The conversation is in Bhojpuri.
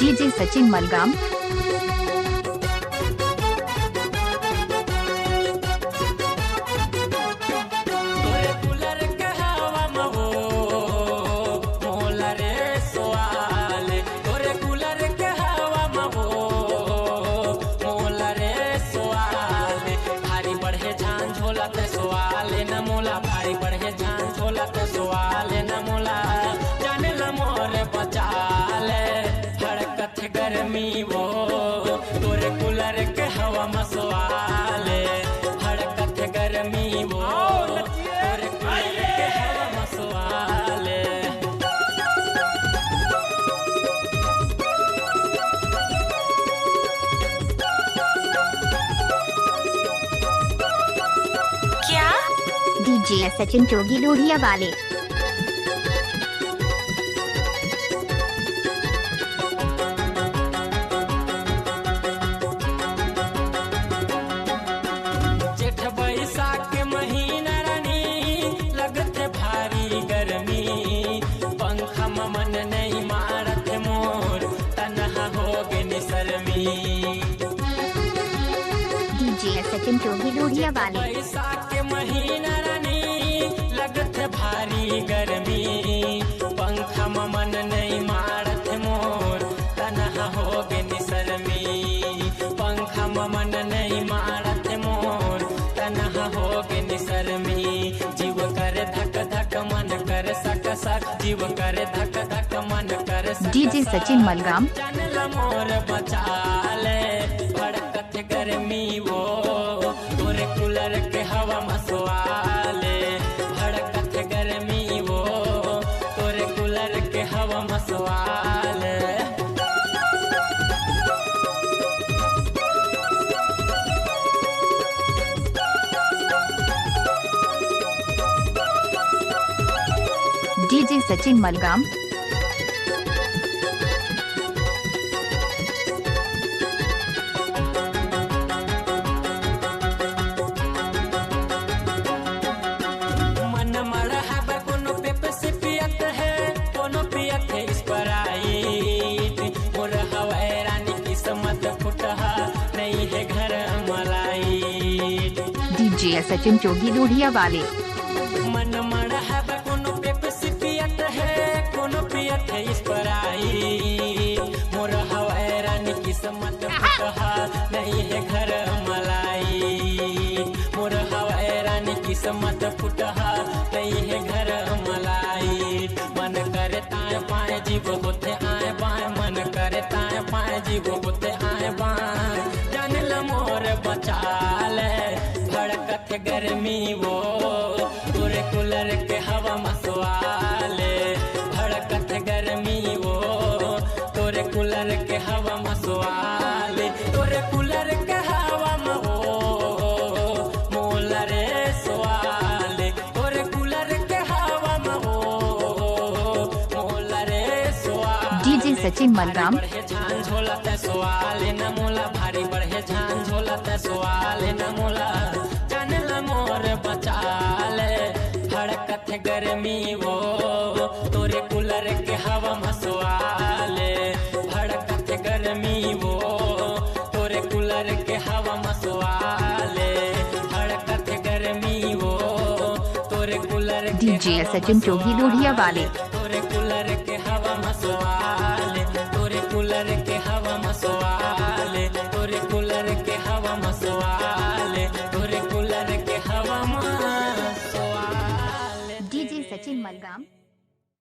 डीजे सचिन मलगाम। सवाल न मोला भारी बढ़े जान झोला ते सवाल न मोला जाने ल मोर बचाल हड़कत गर्मी वो तोरे कूलर के हवा मसवाल हड़कत गर्मी वो तोरे कूलर के हवा मसवाल। डीजे सचिन जोगी लोहिया वाले। जेठ बैसाख के महीना रानी लगत भारी गर्मी पंखा मन नहीं मारत मोर तनहा हो गे निसरमी। डीजे सचिन जोगी लोहिया वाले। बैसाख के महीना रानी लगत भारी गर्मी पंखा मन नहीं मारत मोर तनहा हो गे निसरमी। पंखा मन नहीं मारत मोर तनहा हो गे निसरमी। जीव करे धक धक मन कर सक सक जीव करे धक धक मन कर सक। डीजे सचिन मलगाम। जानल मोर बचाले भड़कत गर्मी वो तोरे कूलर के हवा मसवाले भड़कत गर्मी वो तोरे कूलर के हवा मसवाले। डीजे सचिन मलगाम। नहीं है घर मलाई डीजे सचिन जोगी लोहिया वाले। मन मड़ा है कोनो पेप्सी पियत है कोनो पियत है स्प्राइट मोर हवाए रानी किस्मत फुटहा नहीं है घर मलाई। मोर हवाए रानी किस्मत फुटहा नहीं है घर मलाई। मन करे ताए पाए जीव होते आए बाए मन करे ताए पाए जीव होते आए बाए। जानल मोर बचाल भड़कत गर्मी वो तोरे कूलर के हवा मसवाले भड़कत गर्मी वो तोरे कूलर के हवा मसवाले। तोरे कूलर के हवा मो मोला रे सवाले तोरे कूलर के हवा मो मोला रे सवाले। डीजे सचिन मलगाम। झान झोला ते सवाल न मोला भारी बढ़े झान झोला ते सवाल न मोला जानल मोर बचाल हड़कत गर्मी वो तोरे कूलर के हवा मसवाले हड़कत गर्मी वो तोरे कूलर के हवा मसवाले हड़कत गर्मी वो तोरे कूलर। डीजे सचिन जोगी लोहिया वाले। तोरे कूलर के हवा मसवाले तोरे कूलर के हवा मसवाले तोरे कूलर के हवा मसवाले तोरे कूलर के हवा मसवाले। डीजे सचिन मलगाम।